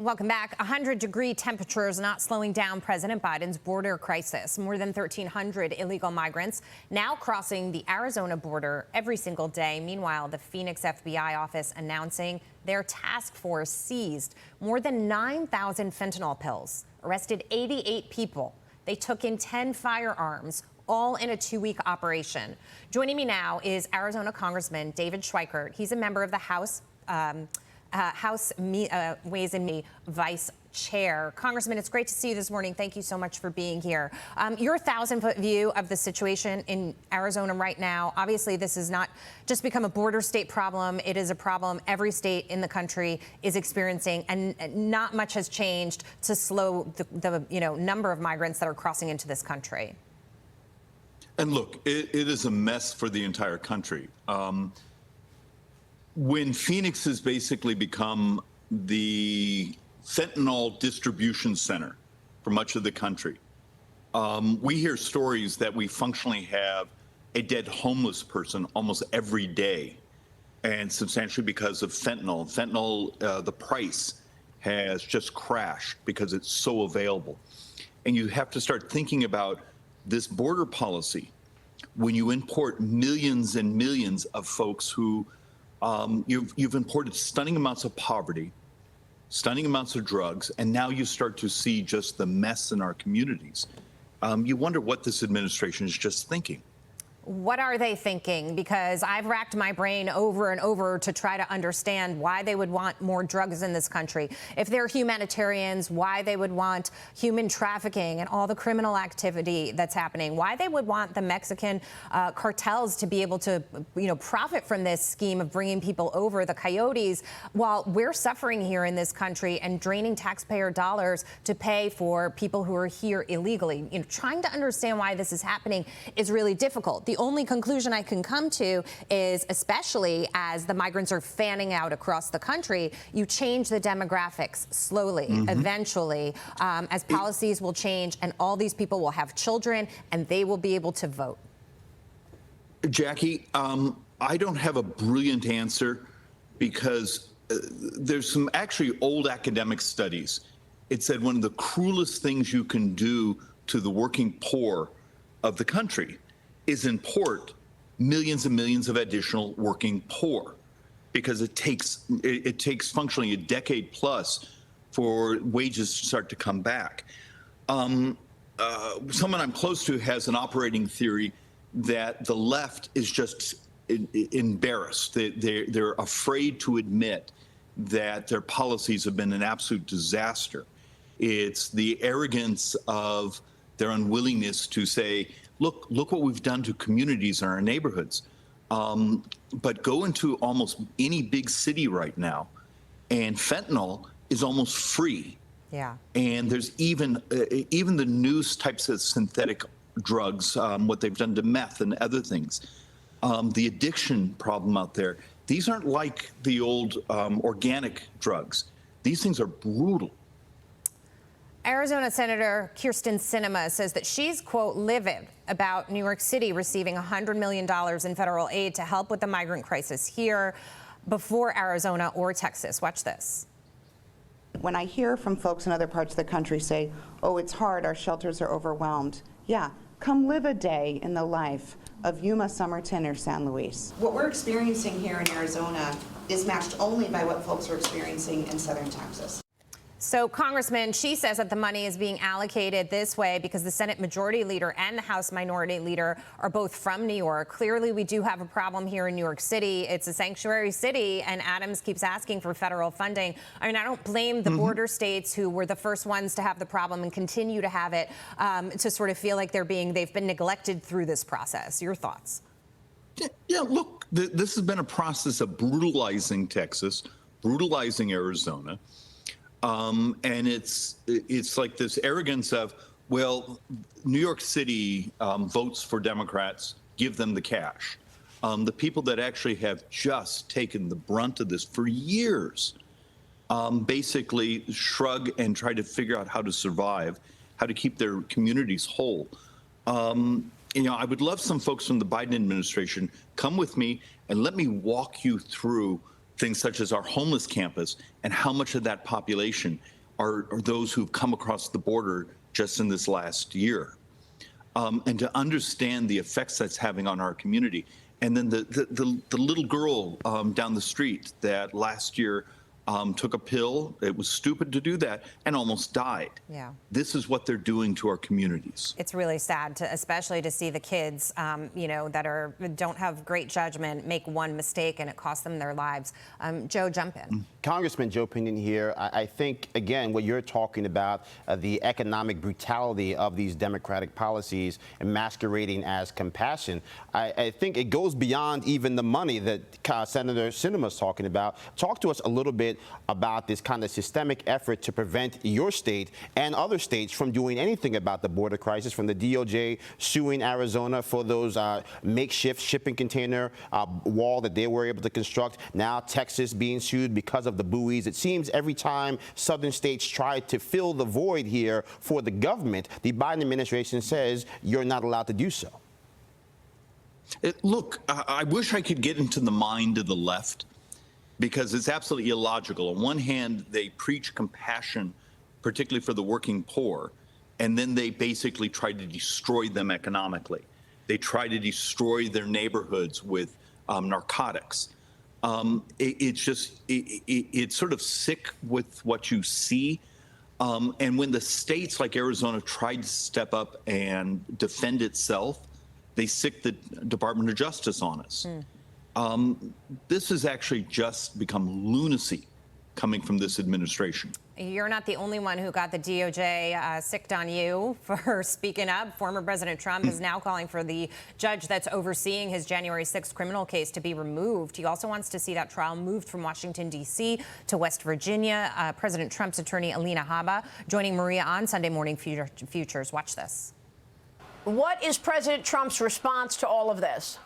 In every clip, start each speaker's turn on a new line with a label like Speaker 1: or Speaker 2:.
Speaker 1: Welcome back. 100-degree temperatures not slowing down President Biden's border crisis. More than 1,300 illegal migrants now crossing the Arizona border every single day. Meanwhile, the Phoenix FBI office announcing their task force seized more than 9,000 fentanyl pills, arrested 88 people. They took in 10 firearms, all in a 2-week operation. Joining me now is Arizona Congressman David Schweikert. He's a member of the House Ways and Means Vice Chair. Congressman, it's great to see you this morning. Thank you so much for being here. Your 1,000-foot view of the situation in Arizona right now. Obviously, this has not just become a border state problem. It is a problem every state in the country is experiencing, and not much has changed to slow the number of migrants that are crossing into this country.
Speaker 2: And look, it is a mess for the entire country. When Phoenix has basically become the fentanyl distribution center for much of the country, we hear stories that we functionally have a dead homeless person almost every day, and substantially because of fentanyl. Fentanyl, the price has just crashed because it's so available. And you have to start thinking about this border policy when you import millions and millions of folks who you've imported stunning amounts of poverty, stunning amounts of drugs, and now you start to see just the mess in our communities. You wonder what this administration is just thinking.
Speaker 1: What are they thinking? Because I've racked my brain over and over to try to understand why they would want more drugs in this country. If they're humanitarians, why they would want human trafficking and all the criminal activity that's happening, why they would want the Mexican cartels to be able to, profit from this scheme of bringing people over, the coyotes, while we're suffering here in this country and draining taxpayer dollars to pay for people who are here illegally. Trying to understand why this is happening is really difficult. The only conclusion I can come to is, especially as the migrants are fanning out across the country, you change the demographics slowly, eventually, as policies will change and all these people will have children and they will be able to vote.
Speaker 2: Jackie, I don't have a brilliant answer because there's some actually old academic studies. It said one of the cruelest things you can do to the working poor of the country is import millions and millions of additional working poor, because it takes functionally a decade plus for wages to start to come back. Someone I'm close to has an operating theory that the left is just embarrassed. They're afraid to admit that their policies have been an absolute disaster. It's the arrogance of their unwillingness to say, look what we've done to communities in our neighborhoods. But go into almost any big city right now, and fentanyl is almost free.
Speaker 1: Yeah.
Speaker 2: And there's even the new types of synthetic drugs, what they've done to meth and other things. The addiction problem out there, these aren't like the old organic drugs. These things are brutal.
Speaker 1: Arizona Senator Kyrsten Sinema says that she's, quote, livid about New York City receiving $100 million in federal aid to help with the migrant crisis here before Arizona or Texas. Watch this.
Speaker 3: When I hear from folks in other parts of the country say, oh, it's hard, our shelters are overwhelmed. Yeah, come live a day in the life of Yuma, Somerton, or San Luis. What we're experiencing here in Arizona is matched only by what folks are experiencing in southern Texas.
Speaker 1: So, Congressman, she says that the money is being allocated this way because the Senate Majority Leader and the House Minority Leader are both from New York. Clearly, we do have a problem here in New York City. It's a sanctuary city, and Adams keeps asking for federal funding. I mean, I don't blame the border states who were the first ones to have the problem and continue to have it, to sort of feel like they've been neglected through this process. Your thoughts?
Speaker 2: Yeah, look, this has been a process of brutalizing Texas, brutalizing Arizona. And it's like this arrogance of, well, New York City votes for Democrats, give them the cash. The people that actually have just taken the brunt of this for years basically shrug and try to figure out how to survive, how to keep their communities whole. I would love some folks from the Biden administration come with me and let me walk you through things such as our homeless campus, and how much of that population are those who've come across the border just in this last year. And to understand the effects that's having on our community. And then the little girl down the street that last year took a pill, it was stupid to do that, and almost died.
Speaker 1: Yeah.
Speaker 2: This is what they're doing to our communities.
Speaker 1: It's really sad, especially to see the kids, that don't have great judgment, make one mistake, and it costs them their lives. Joe, jump in.
Speaker 4: Congressman Joe Pinion here. I think, again, what you're talking about, the economic brutality of these Democratic policies and masquerading as compassion, I think it goes beyond even the money that Senator Sinema's talking about. Talk to us a little bit about this kind of systemic effort to prevent your state and other states from doing anything about the border crisis, from the DOJ suing Arizona for those makeshift shipping container wall that they were able to construct. Now Texas being sued because of the buoys. It seems every time southern states try to fill the void here for the government, the Biden administration says you're not allowed to do so.
Speaker 2: Look, I wish I could get into the mind of the left, because it's absolutely illogical. On one hand, they preach compassion, particularly for the working poor, and then they basically try to destroy them economically. They try to destroy their neighborhoods with narcotics. It's sort of sick with what you see. And when the states like Arizona tried to step up and defend itself, they sicked the Department of Justice on us. This has actually just become lunacy coming from this administration.
Speaker 1: You're not the only one who got the DOJ sicked on you for speaking up. Former President Trump is now calling for the judge that's overseeing his January 6th criminal case to be removed. He also wants to see that trial moved from Washington, D.C. to West Virginia. President Trump's attorney, Alina Habba, joining Maria on Sunday Morning Futures. Watch this.
Speaker 5: What is President Trump's response to all of this?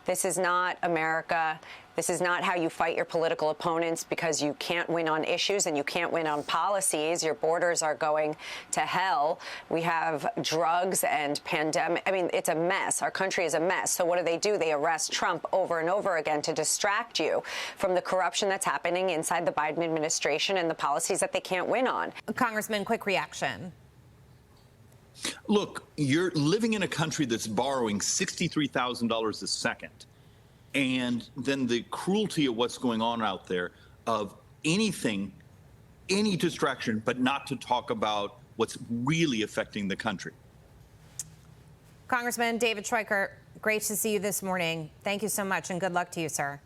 Speaker 6: This is not America. This is not how you fight your political opponents, because you can't win on issues and you can't win on policies. Your borders are going to hell. We have drugs and pandemic. I mean, it's a mess. Our country is a mess. So what do? They arrest Trump over and over again to distract you from the corruption that's happening inside the Biden administration and the policies that they can't win on.
Speaker 1: Congressman, quick reaction.
Speaker 2: Look, you're living in a country that's borrowing $63,000 a second. And then the cruelty of what's going on out there, of anything, any distraction, but not to talk about what's really affecting the country.
Speaker 1: Congressman David Schweikert, great to see you this morning. Thank you so much, and good luck to you, sir.